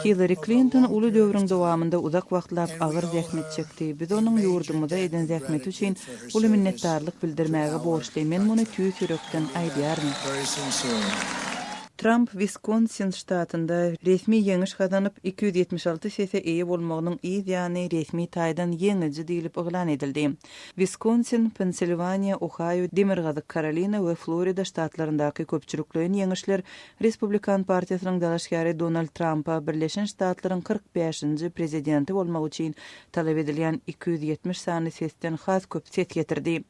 Hillary Clinton ulu döwrüň dowamında uzak wagtlap agyr zähmet çekdi. Biz onuň ýurdumyza eden zähmet üçin uly minnetdarlyk bildirmäge borçly. Men muny tüýs ýürekden aýdýarmyn. Trump Wisconsin ştatynda resmi ýeňiş gazanyp 276 sese eýe bolmagynyň ýa-ni resmi taýdan ýeňiji diýilip oglan edildi. Wisconsin, Pennsylvania, Ohio, Demirgazy, Carolina we Florida ştatlaryndaky köpçüliklerin ýeňişler Respublikan partiýasynyň dalaşgary Donald Trump'a Birleşen Ştatlaryň 45-nji prezidenti bolmak üçin talap edilýän 270 sany sesten has köp set getirdi.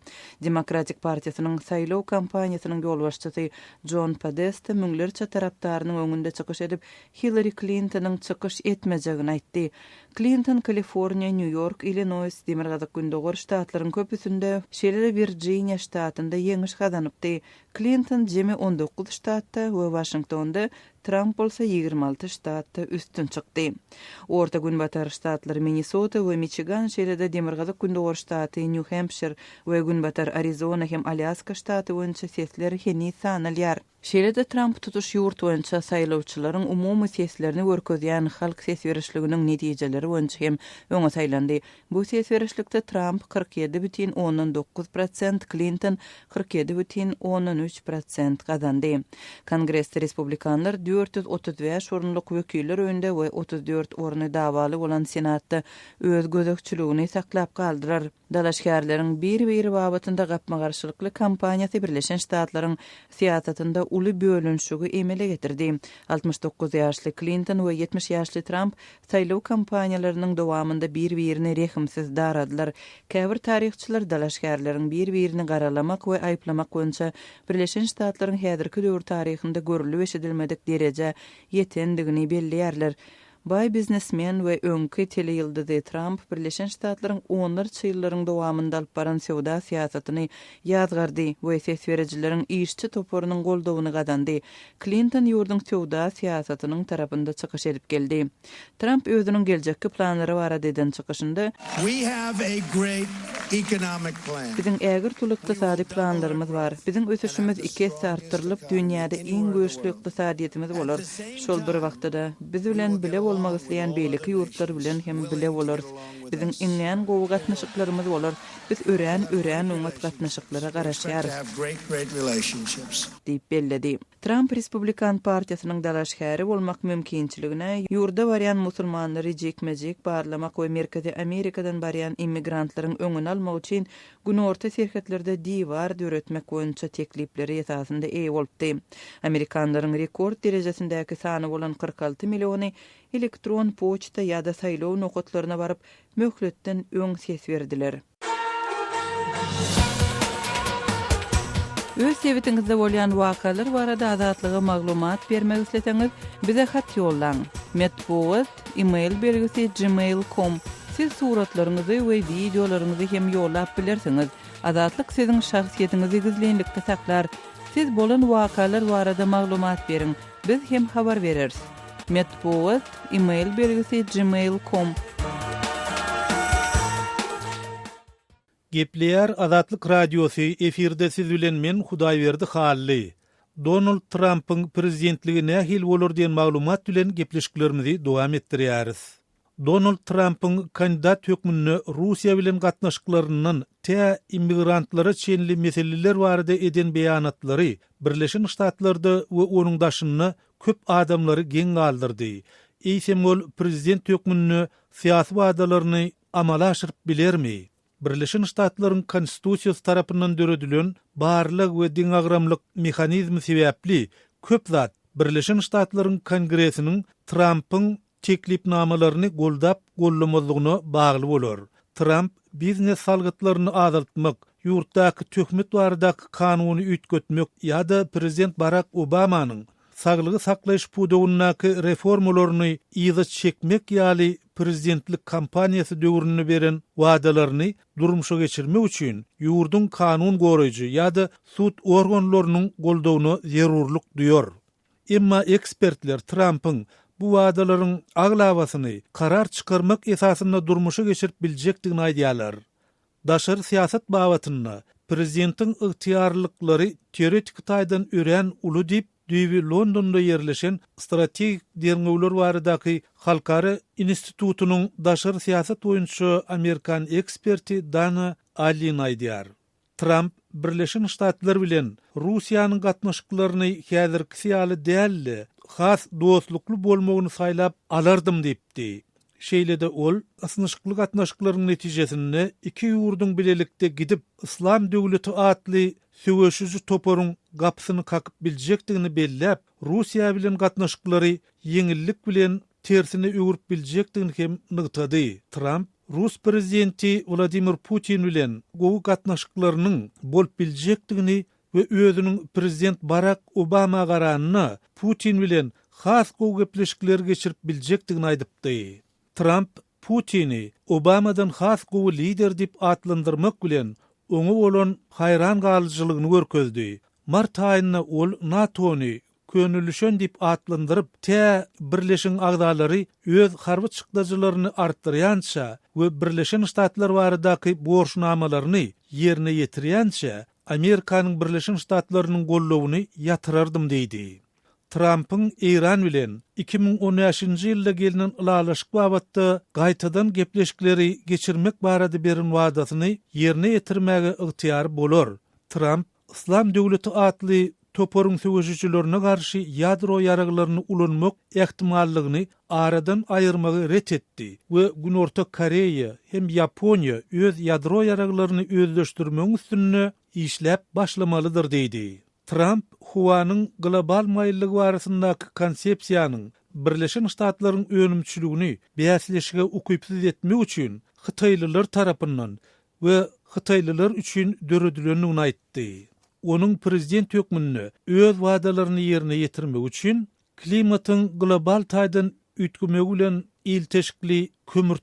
Demokratik partiýasynyň saýlaw kampaniýasynyň ýolbaşçysy John Podesta müňler taraptarynyň öňünde çykyş edip Hillary Clinton'yň çykyş etmejegini aýtdy. Clinton Kaliforniya, New York, Illinois, Demirgazy gündogor ştatlaryň köpüsinde, şeýle Virginia ştatynda ýeňiş gazanypdy. Clinton jemi 19 ştatda we Washingtonda, Trump bolsa 26 ştatda üstün çykdy. Orta günbatar ştatlary Minnesota we Michigan, şeýle Demirgazy gündogor ştaty New Hampshire we günbatar Arizona hem Alaska ştaty boýunça sesler heni sanalýar. Şeýle Trump tutuş ýurt boýunça saýlawçylaryň umumy seslerini görkezýän halk ses berişliginiň netijeleri boýunça hem öňe saýlandy. Bu ses berişlikde Trump 47,9%, Clinton 47,13% gazandy. Kongressde Respublikanlar 435 orunluk wekiller öňünde we 34 orny dawaly bolan Senatda öz gözekçiligini saklap galdyrar. Dalaşgärleriň bir babatynda gapma-garşylykly kampaniýasy Birleşen Ştatlaryň siýasatynda uly bölünşigi emele getirdi. 69 ýaşly Clinton we 70 ýaşly Trump saýlaw kampaniýalarynyň dowamında bir-birini rehimsiz daradylar. Käbir taryhçylar dalaşgärleriň bir-birini garalamak we aýplamak boýunça Birleşen Ştatlaryň häzirki döwür taryhynda görülip eşidilmedik derejä ýetendigini belliýärler. Bay biznesmen we öňkü teleýyldyzy Trump Birleşen Ştatlaryň onlarça ýyllaryň dowamında alyp baran sowda siýasatyny ýazgardy we ses berejileriň işçi toporunyň goldawyny gazandy. Clinton ýurdun sowda siýasatynyň tarapynda çykyş edip geldi. Trump özüniň geljekki planlary barada eden çykyşynda Biziň ägir tuly ykdysady planlarymyz bar. Biziň ösüşimiz 2 hesse artdyrylyp dünýäde iň güýçli ykdysadyetimiz bolar. Şol bir wagtda biz bilen bile bolmak isleýän beýleki ýurtlar bilen hem bile bolar. Biziň iňňän gowy gatnaşyklarymyz bolar. Biz ören öňe gatnaşyklara garaşýar. diýip belledi. Trump Respublikan partiýasynyň dalaşgäri bolmak mümkinçiligine ýurda barýan musulmanlary jekmejek barlamak we Merkezi Amerikadan barýan immigrantlaryň öňüni almak üçin gün orta serketlerde diýwar döretmek boýunça teklipleri esasında eýe bolupdy. Amerikanlaryň rekord derejesindäki sany bolan 46 miliony elektron poçta ýa-da saýlaw nokatlaryna baryp möhletden öň ses berdiler. Öz sebetiňizde bolýan wakalar barada azatlyga maglumat bermek isleseňiz, bize hat ýollaň. Metbuat email belgisi gmail.com. Siz suratlaryňyzy we videolaryňyzy hem ýollap bilersiňiz. Azatlyk siziň şahsiýetiniňizi gizlenlikde saklar. Siz bolan wakalar barada maglumat beriň. Biz hem habar bereriz. Metbuat email belgisi gmail.com. Gepleýär Azatlyk Radiosu efirde siz bilen men Hudaýberdi Hally. Donald Trump'yň prezidentligine hil bolar diýen maglumat bilen gepleşiklerimizi dowam etdirýäris. Donald Trump'yň kandidat hökmüne Russiýa bilen gatnaşyklarynyň immigrantlara çenli meseleler barada eden beýanatlary Birleşen Ştatlarda we onuň daşyny köp adamlary geň galdyrdy. Eýsemol prezident hökmüne syýasy wadalaryny amala aşyryp bilermi? Birleşen Ştatlaryň konstitusiýasy tarapyndan döredilen barlyk we diňagramlyk mexanizmi sebäpli köp zat Birleşen Ştatlaryň Kongressiniň Trump'yň teklipnamalaryny gollap-gollamazlygyna bagly bolar. Trump biznes salgytlaryny azaltmak, ýurtdaky töhmet baradaky kanuny üýtgetmek ýa-da prezident Barack Obamanyň saglygy saklaýyş pudowynaky reformalaryny ýygy çekmek ýaly prezidentlik kampaniýasy döwründe beren wadalaryny durmuşa geçirmek üçin ýurdun kanun goraýjy ýa-da sud organlarynyň goldawyny zerurlyk duýar. Emma ekspertler Trump'yň bu wadalaryň aglawasyny karar çykarmak esasynda durmuşa geçirip biljekdigini aýdýarlar. Daşary siýasat babatyna prezidentiň ygtyýarlyklary teoretik taýdan ören uly diýip düýbi Londonda yerleşen strategik derňewler baradaky Halkara institutunyň daşary siýasat boýunça Amerikan eksperti Dana Alin aýdýar. Trump Birleşen Ştatlar bilen Russiýanyň gatnaşyklaryny häzirki ýaly däl, has dostlukly bolmagyny saýlap alardım diýipdi. Şeýlede ol, asynşykly gatnaşyklaryň netijesinde iki ýurduň bilelikde gidip İslam döwleti atly söwüşüjü toporuň gapysyny kakyp biljekdigini belläp, Russiýa bilen gatnaşyklary ýeňillik bilen tersine öwürüp biljekdigini hem nygtady. Trump Rus prezidenti Vladimir Putin bilen gowy gatnaşyklarynyň bolup biljekdigini we özüniň prezident Barack Obama garanyny Putin bilen has gowy gepleşikler geçirip biljekdigini aýdypdy. Trump Putin'i Obama'dan has gowy lider dip atlandyrmak bilen oňa bolan hayran galyjylygyny görkezdi. Mart aýynda ol NATO'ny könüllüşen dip atlandyryp, Birleşen Agdalary öz harby çykdyjylaryny artdyrýança we Birleşen Ştatlar baradaky borçnamalaryny ýerine ýetirýänçe Amerikanyň Birleşen Ştatlarynyň gollawyny ýatyrardım diýdi. Trump'ın İran bilen 2013-nji ýylda gelinen ulalaşyk babatda gaýtadan gepleşikleri geçirmek barada berin wadasyny ýerine ýetirmäge ygtyýar bolar. Trump İslam döwleti atly toporuň söwüşçülerine garşy ýadro ýaraglaryny ulanmak ähtimallygyny aradan aýyrmagy ret etdi we Günorta Koreýa hem Ýaponiýa öz ýadro ýaraglaryny özleşdirmek üstünde işläp başlamalydyr diýdi. Trump Huawei'nin global maýyllygy barasyndaky konsepsiýanyň Birleşen Ştatlaryň önümçiligini bäsleşige ukypsyz etmek üçin Hytaýlylar tarapyndan we Hytaýlylar üçin döredilenini aýtdy. Onuň prezident hökmünde öz wadalaryny ýerine ýetirmek üçin klimatyň global taýdan ütgümek bilen ilteşikli kömür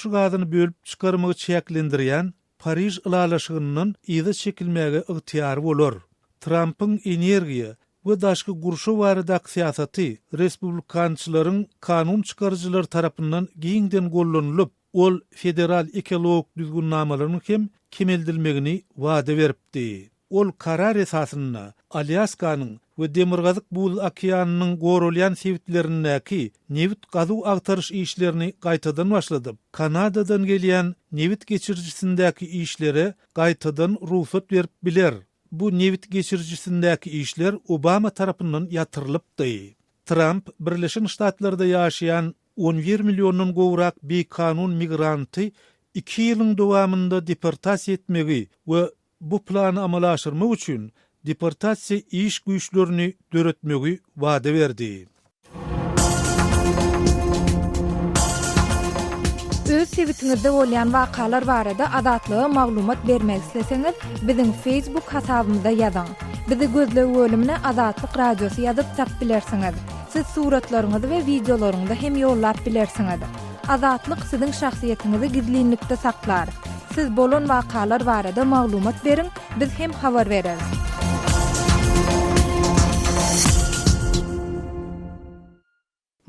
gazyny bölüp çykarmagy çäklendirýän Parij ulalaşygynyň ýygy çekilmäge ygtyýary bolar. Trump'ın energiýa we daşky gurşu baradaky siýasaty respublikançylaryň kanun çykarjylar tarapyndan giňden gollanylyp, ol federal ekologik düzgünlamalaryny hem kemeldilmegini wada beripdi. Ol karar esasynda Alyaskanyň we Demirgazyk bul okeanynyň gorulýan sewitlerindäki newit gazy agtaryş işlerini gaýtadan başladyp, Kanadadan gelýän newit geçirjisindäki işlere gaýtadan ruhsat berip biler. Bu newit geçirjisindäki işler Obama tarapyndan ýatyrylypdy. Trump Birleşen Ştatlarda ýaşaýan 11 milyondan gowrak bir kanun migranty 2 ýylyň dowamında deportasiýa etmegi we bu plany amala aşyrmak üçin deportasiýa iş güýçlerini döretmegi wada berdi. Öz sewitingizde bolýan wakalar barada adatlyga maglumat bermek isleseňiz, biziň Facebook hasabymyza ýazyň. Bizi gözlegi bölümine Adatlyk Radiosu ýazyp tap bilersiňiz. Siz suratlaryňyzy we videolaryňyzy hem ýollap bilersiňiz. Adatlyk siziň şahsiýetiniňizi gizlinlikde saklar. Siz bolan wakalar barada maglumat beriň, biz hem habar bereriz.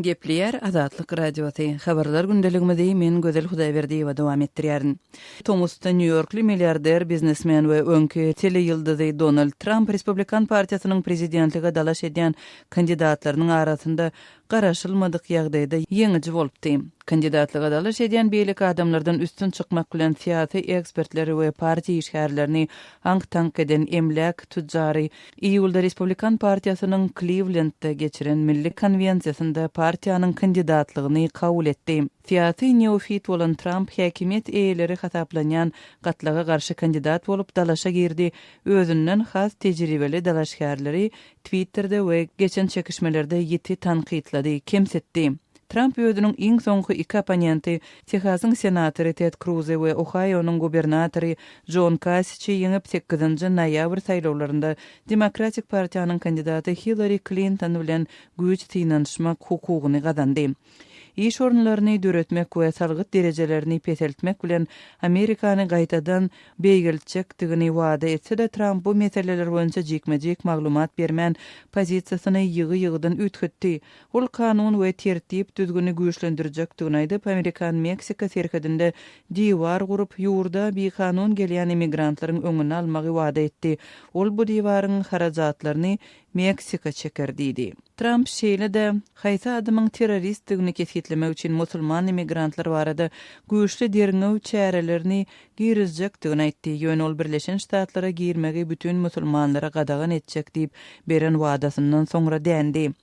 Gepleýär Adatlyk Radiosu. Habarlar gündeligimizde men Gözel Hudaýberdiýewa dowam etdirýärin. Thomas'ta New Yorkly milliarder, biznesmen we öňki teleýyldyzy Donald Trump Respublikan partiýasynyň prezidentlige dalaş edýän kandidatlarynyň arasynda garaşylmadyk ýagdaýda ýeňiji bolupdy. Kandidatlyga dalaş edýän beýlik adamlardan üstün çykmak bilen siýasy ekspertleri we partiýa işgärlerini aňk-tank eden emlak tujjary iýulda Respublikan partiýasynyň Cleveland'da geçiren milli konvensiýasynda partiýanyň kandidatlygyny kabul etdi. Siýasy neofit bolan Trump häkimet eýeleri hasaplanýan gatlaga garşy kandidat bolup dalaşa girdi. Özünden has tejribeli dalaşgärleri Twitter'de we geçen çekişmelerde ýeti tanqidlady, kemsetdi. Trump özüniň iň soňky iki oponenti, Texasyň senatory Ted Cruz we Ohio'nyň gubernatory John Kasich ýeňip 8-nji noýabr saýlawlarynda Demokratik partiýanyň kandidaty Hillary Clinton bilen güýç tynanyşmak hukugyny gazandy. İş orunlaryny döretmek we salgyt derejelerini peseltmek bilen Amerikany gaýtadan beýgilçekdigini wada etse-de Trump bu meseleler boýunça jekme-jek maglumat bermän pozisiýasyny ýygy-ýygydan ütgetdi. Ol kanun we tertip düzgüni güýçlendirjekdigini aýdyp, Amerikan-Meksika serhedinde diwar gurup ýurda bir kanun gelýän immigrantlaryň öňüni almagy wada etdi. Ol bu diwaryň harajatlaryny Meksika çekerdiydi. Trump şeýle de haýsy adamyň terroristligini kesitlemek üçin musulman immigrantlar barada güýçli derňew çärelerini girizjekdigini aýtdy. Ýöne ol Birleşen Ştatlara girmegi bütün musulmanlara gadagan etjek diýip beren wadasyndan soňra dändi.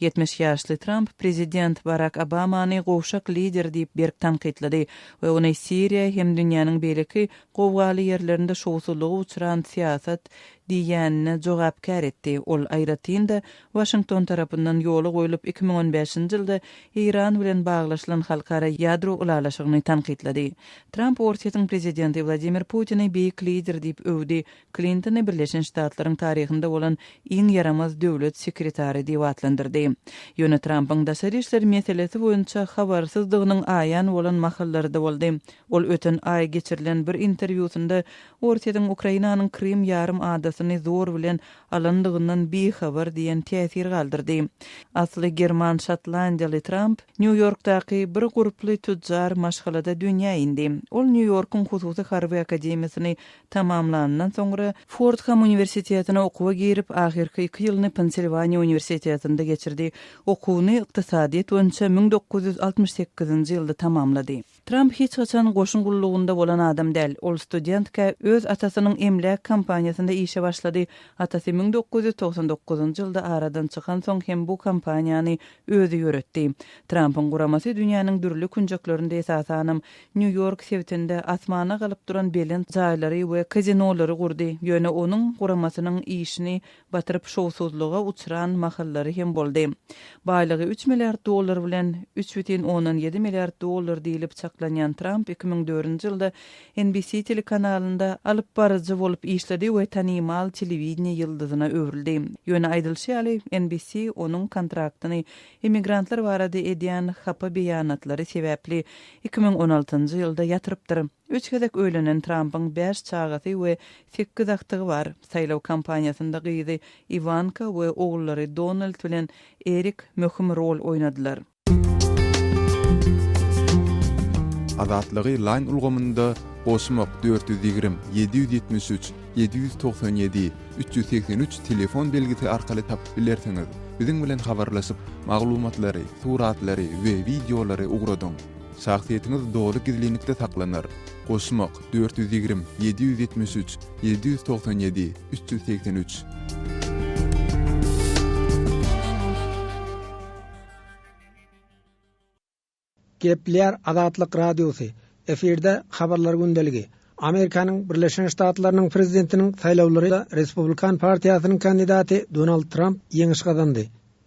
70 ýaşly Trump prezident Barack Obamany gowşak lider diýip berk tanqidlady we ony Siriýa hem dünýäniň beýleki gowgaly ýerlerinde şowsuzlygy uçuran siýasat diýänine jogapkar etdi. Ol aýratynda Washington tarapyndan ýoly goýulyp 2015-nji ýylda İran bilen baglaşylan halkara ýadro ulalaşygyny tanqidlady. Trump ortaýyň prezidenti Vladimir Putin'i beýik lider diýip övdi. Clintony Birleşen Ştatlaryň taryhynda bolan iň yaramaz döwlet sekretary diýip atlandyrdy. Ýöne Trump'yň daşary işler meselesi boýunça habarsyzdygynyň aýan bolan mahalllarda boldy. Ol öten aý geçirilen bir interwýusynda ortaýyň Ukrainanyň Krim ýarym adasyny zor bilen alandygynyň habar diýen täsir galdyrdy. Asly German Şotlandiýaly Trump New Yorkdaky bir gruply tüccar maşgalada dünýä indi. Ol New Yorkyň hususy harby akademiýasyny tamamlanandan soňra Fordham Universitetine okuwa girip ahirki 2 ýylyny Pennsylvania Universitetinde geçirdi. Okuwny ykdysadyýat boýunça 1968-nji ýylda tamamlady. Trump hiç gaçan goşun gullugunda bolan adam däl. Ol studentka öz atasynyň emlek kampaniýasynda işe başlady. Atasy 1999-njy ýylda aradan çykan soň hem bu kampaniýany özü ýöretdi. Trump'yň guramasy dünýäniň dürli künjeklerinde esasanam New York sewtinde asmana galyp duran belin jaýlary we kazinolary gurdy. Ýöne onuň guramasynyň işini batyryp şowsuzlyga uçuran mahallary hem boldy. Baýlygy $3 milliard bilen $3,7 milliard diýilip çaklanýan Trump 2004-nji ýylda NBC telekanalynda alyp barajy bolup işledi we tanymal telewiziýa ýyldyzyna öwrildi. Ýöne aýdylşýaly NBC onuň kontraktyny immigrantlar barada edýän hapa beýanatlary sebäpli 2016-njy ýylda ýatyrypdyr. 3 gezek öýlenen Trump'yň 5 çagasy we 8 aktygy bar. Saýlaw kampanýasynda gyzy Ivanka we oğullary Donald bilen Erik möhüm rol oynadylar. Azatlygy line ulgamynda Osmok 420 773 797 383 telefon belgisi arkaly tapyp bilersiňiz. Biziň bilen habarlaşyp maglumatlary, suratlary we videolary ugradyň. Şahsiýetiniz dogry gizlilikde saklanır. Osmok 420 773 797 383. Gepler Azatlyk Radiosu. Eferde habarlar gündeligi. Amerikanyň Birleşen Ştatlarynyň prezidentiniň saýlawlarynda Respublikan partiýasynyň kandidaty Donald Trump ýeňiş gazandy.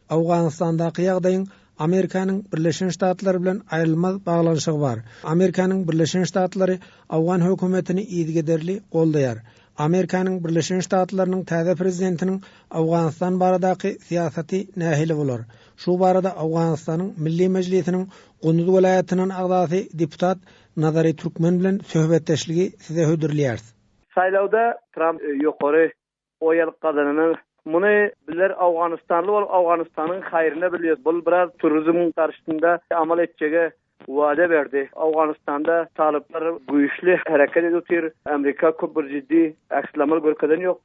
Awganistandaky ýagdaýyň Amerikanyň Birleşen Ştatlary bilen aýrylmaz baglanyşygy bar. Amerikanyň Birleşen Ştatlary Awgan hökümetini ýygyderli goldaýar. Amerikanyň Birleşen Ştatlarynyň täze prezidentiniň Awganistan baradaky siýasaty nähili bolar. Şu barada Awganistanyň Milli Mejlisiniň Gündüz welaýatynyň agzasy deputat Nazary Türkmen bilen söhbetdeşligi size hödürlýär. Saýlawda Trump ýokary oýalyk gazanany muny biler Awganistanly bolup Awganistanyň haýryna bilýär. Bu biraz turizm karşysynda amal etjege wada berdi. Awganistanda talyplar güýçli hereket edýär. Amerika köp bir jiddi akslamar görkezden ýok.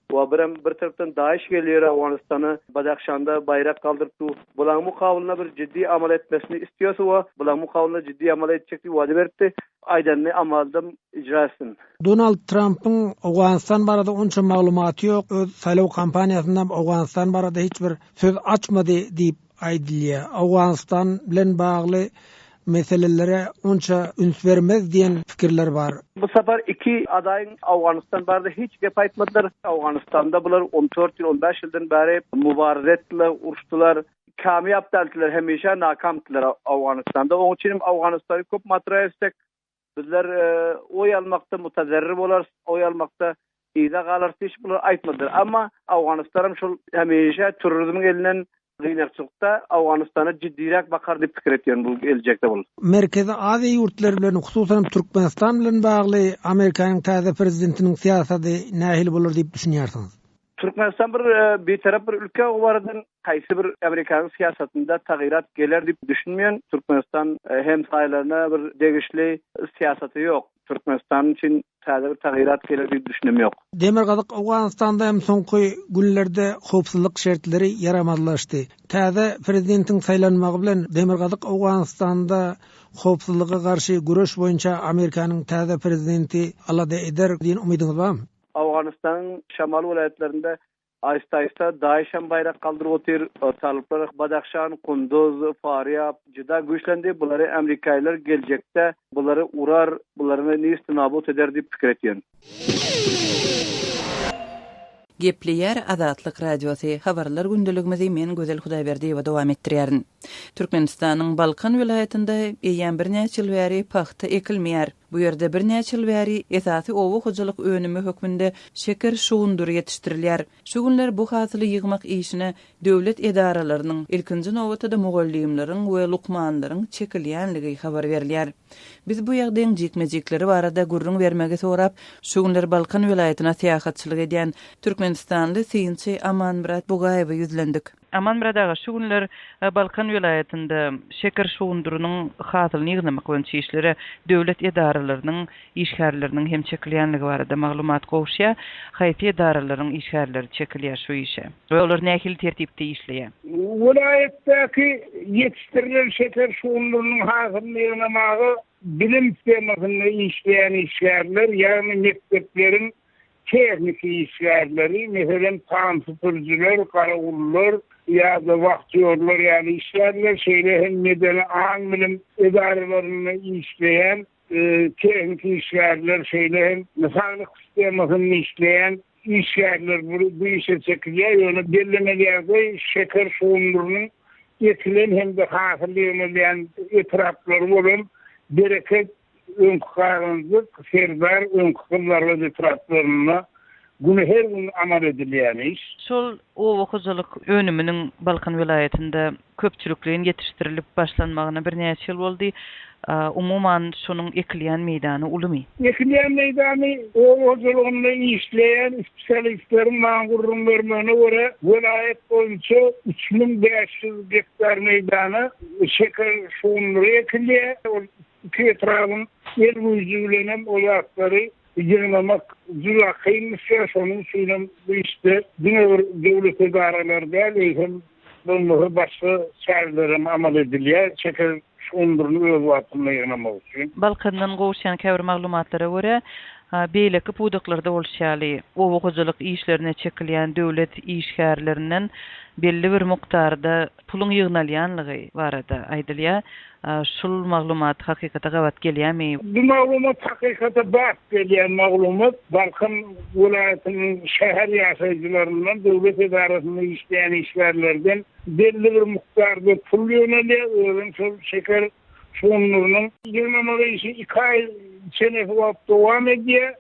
Bir tarapdan Daesh gelýär Awganistany Badakhşanda bayrak galdyrypdy. Bulan mukawylyna bir jiddi amal etmesini istýärse we bulan mukawylyna jiddi amal etjekdi wada berdi. Aýdanny amalda ijra etsin. Donald Trump'ın Awganistan barada onça maglumaty ýok. Öz saýlaw kampanýasynda Awganistan barada hiç bir söz açmady diýip aýdylýar. Awganistan bilen bagly meselelere onça üns vermez diyen fikirler var. Bu sefer iki adaýyň Awganistan barada hiç gep aýtmadylar. Awganistanda bular 14 ýyl 15 ýyldan beri mübareze etdiler, uruşdular. Kamyap daldylar, hemişe nakamdylar Awganistanda. Oň üçin Awganistany köp matara etsek, bizler oy almakda mutazerrir bolar, oy almakda ýa galar hiç bular aýtmadylar. Amma Awganistan şol hemişe turizm elinden gynarçykda Awganistana jiddirak bakar diýip pikir etýän bu geljekde bol. Merkezi Aziýa ýurtlary bilen hususan Türkmenistan bilen bagly Amerikanyň täze prezidentiniň siýasaty nähili bolar diýip düşünýärsiňiz? Türkmenistan bir taraf bir ülke olarak kaysi bir Amerikan siyasetinde tağyirat gelir diye düşünmeyen. Türkmenistan hem sayılarına bir degişli siyaseti yok. Türkmenistan için bir tağyirat gelir diye düşünüm yok. Demirgazyk Awganistanda hem soňky günlerde howpsuzlyk şertleri yaramazlaşdy. Täze prezidentin saýlanmagy bilen Demirgazyk Awganistanda howpsuzlyga garşy güreş boýunça Amerikanyň täze prezidenti alada eder diýen umydyňyz barmy? Awganistan'ın şamal vilayetlerinde aysta Daişan bayrak kaldırıp otur, talıplar Badakhşan, Kunduz, Faryab, Cida güçlendi. Bunları Amerikalılar gelecekte, bunları urar, bunlarını ne istinabut eder diye fikir ediyor. Gepleyer Azatlyk Radiosu habarlar gündeligimizi men Gözel Hudaýberdiýewa dowam etdirýärin. Türkmenistanyň Balkan vilayetinde eýen bir näçe ýyl bäri paxta ekilmeýär. Bu ýerde bir näçe ýyl bäri esasy owu hojalyk önümi hökmünde şeker şugundury ýetişdirilýär. Şu günler bu hasyly ýygmak işine döwlet edaralarynyň ilkinji nowbatyda mugallymlaryň we lukmanlaryň çekilýänligi habar berilýär. Biz bu ýagdaýyň jikmejikleri barada gurrun bermegi sorap, şu günler Balkan vilayetina seýahatçylyk edýän Türkmenistanly synçy Amanmurat Bugaýewa ýüzlendik. Amanmurat aga, şu günler Balkan vilayetinde şeker şugundurynyň hasylyny ýygnamak boýunça işleri döwlet edaralarynyň işgärleriniň hem çekilýänligi barada maglumat gowşýar. Haýsy edaralaryň işgärleri çekilýär şu işe. We olar nähil tertipde işleýär? Vilayetdäki ýetişdirilen şeker şugundurynyň hasylyny ýygnamagy bilim sistemasyny işleýän işgärler, ýagny mektepleriň tehnik işgärleri, meselen tam süpürjüler, garagullar, ýa-da wagtýorlar, ýani işgärler şeýle hem medeni aň bilim edaralaryny işleýän tehnik işgärler, şeýle hem sağlyk sistemasyny işleýän işgärler bu işe çekilýär. Ýöne bellemelerde şeker şugundurynyň ýetilen hem de hasylyny etraplar bolan bereket öňkükarlyk, serber öňkükarlar we etraplaryna bunu her gün amal edilýän iş. Şol owa hojalyk önüminiň Balkan vilayetinde köpçülikliğin yetiştirilip başlanmagyna bir näçe ýyl boldy. Umuman şonuň ekilýän meýdany ulymy? Ekilýän meýdany owa hojalygyny işleýän spesialistlerin maňgurrun bermegine görä vilayet boýunça 3500 hektar meýdany şeker şugundury ekilýär. İki etrafın yer gücülenem olayakları ýygnamak juda kynlyk şonun üçin bu işte döwlet edaralarda hem bunları başga şäherlere amal edilýär. Şeker şugunduryny öz wagtyny ýygnamak üçin. Balkandan gowşan käbir maglumatlara görä beýleki pudaklarda bolşýaly owa hojalyk işlerine çekilýän döwlet işgärlerinden belli bir muktarda pulun ýygnalýanlygy barada aýdylýar. Şul maglumat hakykata gawat gelýärmi? Bu maglumat hakykata bak gelýän maglumat Balkan vilayetiniň şäher ýaşaýjylaryndan döwlet edarasyny işleýän işgärlerden belli bir muktarda pul ýönelýär. Şol şeker şugundurynyň ýygnamagy işi 2 aý içine dowam edýär.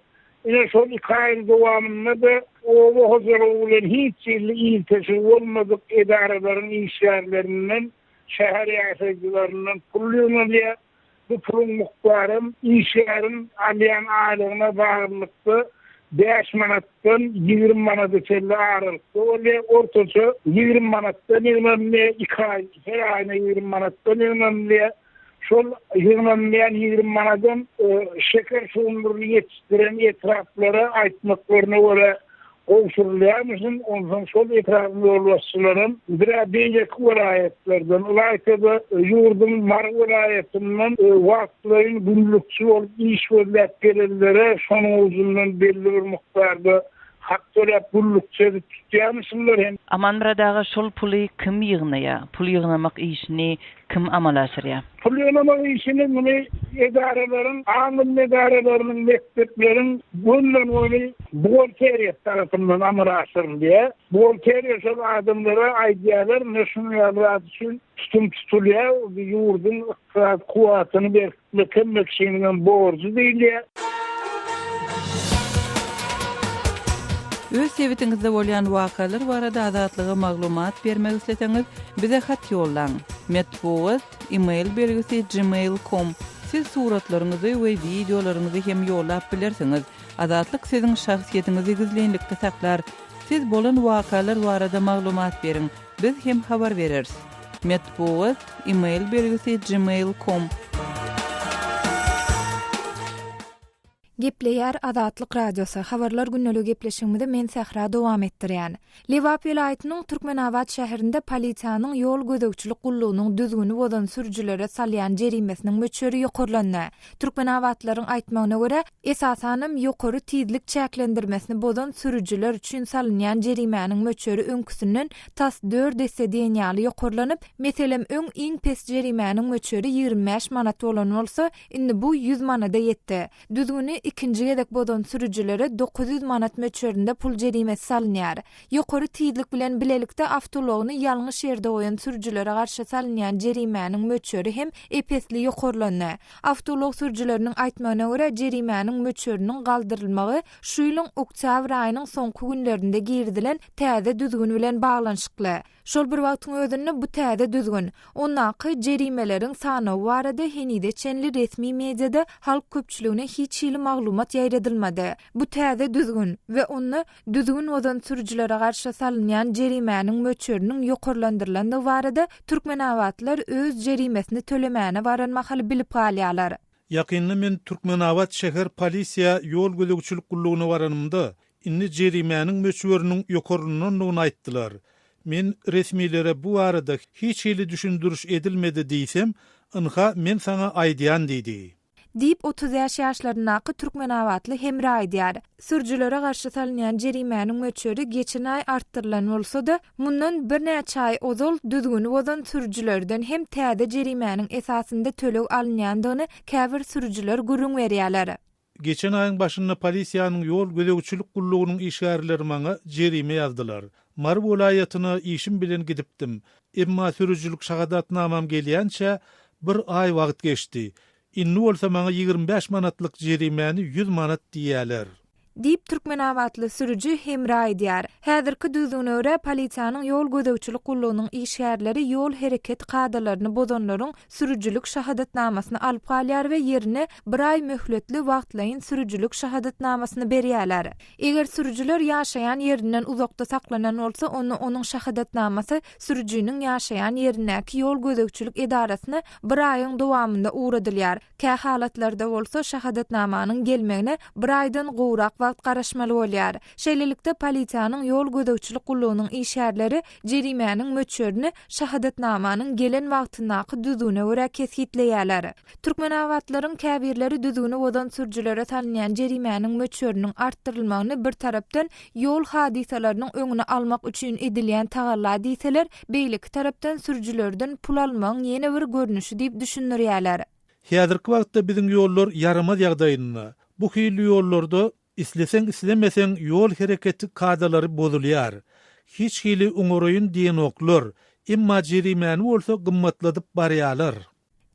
Ine şol 2 aý dowamynda da owa hojalygy bilen hiç iltesi bolmadyk edaralaryň işgärlerinden şäher ýaşaýjylaryndan pul ýönelýär. Bu pulun mukdary işgärin alýan aýlygyna baglykdy. 5 manatdan 20 manata çelle aralykda bolýar. Ortaça 20 manatdan 2 aý, her aýyna 20 manatdan ýönelýär. Şol ýygnanan 20 manatdan şeker şugunduryny ýetişdiren etraplara aýtmaklaryna görä gowşurulýarmyşyn, ondan şol etrapynda ýolbaşçylaryň bir beýleki vilayetlerden, ulaytda ýurdun mar vilayetinden wagtlaryň günlükçi bolup iş görüp gelenlere şonuň uzundan belli bir mukdarda hak töläp günlükçi tutýarmyşynlar hem. Amanmuradaga şol puly kim ýygnaýar? Pul ýygnamak işini kim amal aşyrýar? Pul ýygnamak işini muny edaralaryň, aňyň edaralarynyň mektepleriň bundan öňe buhalteriýa tarapyndan amal aşyrylýar. Buhalteriýa şol adamlara aýdýarlar, näşe üçin tutum tutulýar, ýurdun kuwatyny bermek üçin borçy diýilýär. Öz sebitingizde bolýan wakalar barada azatlyga maglumat bermek isleseňiz, bize hat ýollaň. Metbuat email belgisi gmail.com. Siz suratlaryňyzy we videolaryňyzy hem ýollap bilersiňiz. Azatlyk siziň şahsiýetiniňizi gizlenlikde saklar. Siz bolan wakalar barada maglumat beriň. Biz hem habar bereriz. Metbuat email belgisi gmail.com. Gepleýär Azatlyk radiosu habarlar günnäli gepleşigimizde men Sahra dowam etdirýän. Lewap vilayatynyň Türkmenawat şäherinde polisiýanyň ýol gözegçilik gullugynyň düzgünü bolan sürüjilere salýan jerimesiniň möçeri ýokurlandy. Türkmenawatlaryň aýtmagyna görä, esasanym ýokary tizlik çäklendirmesini bolan sürüjiler üçin salynýan jerimeniň möçeri öňküsünden tas 4 desteden ýaly ýokurlanyp, meselem öň iň pes jerimeniň möçeri 25 manat bolan bolsa, indi bu 100 manata ýetdi. Düzgünü ikinji gedek bodan sürüjilere 900 manat möçerinde pul jerimesi salynýar. Ýokary tizlik bilen bilelikde awtologyny ýalňyş ýerde goýan sürüjilere garşy salynýan jerimeniň möçeri hem epesli ýokurlandy. Awtolog sürüjileriniň aýtmagyna görä, jerimeniň möçeriniň galdyrylmagy şu ýylyň oktýabr aýynyň soňky günlerinde girdilen täze düzgün bilen baglanşykly. Şol bir wagtyň özünde bu täze düzgün. Onnaky jerimelerin sany barada henide çenli resmi mediada halk köpçüligine hiç ýyly maglumat ýaýradylmady. Bu täze düzgün we onu düzgün bolan sürüjilere garşy salynýan jerimeniň möçeriniň ýokurlandyrylanda barada Türkmenawatlar öz jerimesini tölemäne baranmahaly bilip galýarlar. Ýakynda men Türkmenawat şäher polisiýa ýol gözegçilik gullugyna baranymda inni jerimeniň möçeriniň ýokurlandygyny aýtdylar. Men resmilere bu arada hiç ýyly düşündürüş edilmedi diýsem, ynha men saňa aýdýan diýdi. Dip 30 ýaşlarynaky Türkmenawatly Hemre aýdýar. Sürüjilere garşy salynýan jerimeniň möçeri geçen aý artdyrylan bolsa-da, mundan bir näçe aý ozal düzgün bolan sürüjilerden hem täze jerimeniň esasynda töleg alınýandygyny käbir sürüjiler gürrüň berýärler. Geçen ayın başında polisiýanyň ýol gözegçilik gullugynyň işgärleri maňa jerime ýazdylar. Mar welaýatyna işim bilen gidipdim. Emma sürüjilik şahadatnamam gelýänçe bir ay wagt geçdi. Inni bolsa maňa 25 manatlyk jerimeni 100 manat diýerler. Dip Türkmenawatly sürüji Hemre aýdýar. Häzirki düzgüne görä polisiýanyň ýol gözegçilik gullugynyň işgärleri ýol hereket kadalaryny bozanlaryň sürüjilik şahadatnamasyny alyp galýar we ýerine bir ay möhletli wagtlaýyn sürüjilik şahadatnamasyny berýärler. Eger sürüjiler ýaşaýan ýerinden uzakda saklanan bolsa, onuň şahadatnamasy sürüjiniň ýaşaýan ýerindäki ýol gözegçilik edarasyna bir aýyň dowamynda uğradylýar. Kä halatlarda bolsa şahadatnamanyň gelmegine bir aýdan gowrak wagt garaşmaly bolýar. Şeýlelikde polisiýanyň ýol gözegçilik gullugynyň işgärleri jerimeniň möçerini şahadatnamanyň gelen wagtyndaky düzgüne görä kesitleýärler. Türkmenawatlaryň käbirleri düzgüne bolan sürüjilere salynýan jerimeniň möçeriniň artdyrylmagyny bir tarapdan ýol hadisalarynyň öňüne almak üçin edilýän tagalla diýseler, beýleki tarapdan sürüjilerden pul almagyň ýene bir görnüşi diýip düşünýärler. Häzirki wagtda biziň ýollar yarama ýagdaýynda. Bu hili ýollarda islesen islemesen ýol hereketi kadalary bozulýar. Hiç hili uňuraýyn diýen oklar, emma jerimeni bolsa gymmatladyp barýarlar.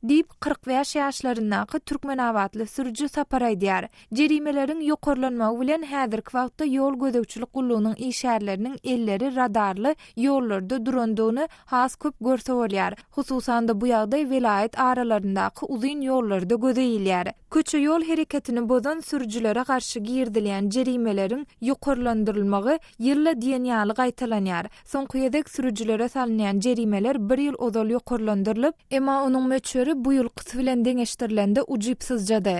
Dip 45 ýaşlarynaky Türkmenawatly sürüji Sapar aýdýar. Jerimeleriň ýokurlanmagy bilen häzirki wagtda ýol gözegçilik gullugynyň işgärleriniň elleri radarly ýollarda durandygyny has köp görse bolýar. Hususan da bu ýagdaý vilayet aralaryndaky uzun ýollarda gözeýilýär. Köçe ýol hereketini bozan sürüjilere garşy girdilýän jerimelerin ýokurlandyrylmagy ýylla diýen ýaly gaýtalanýar. Soňky ýedek sürüjilere salynýan jerimeler bir ýyl ozal ýokurlandyrylyp, emma onuň möçeri bu ýyl kysy bilen deňeşdirilende ujypsyzjady.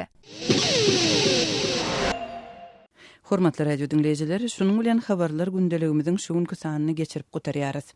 Hormatly radio dinleýijiler, şunuň bilen habarlar gündeligimiziň şu günkü sanyny geçirip gotarýarys.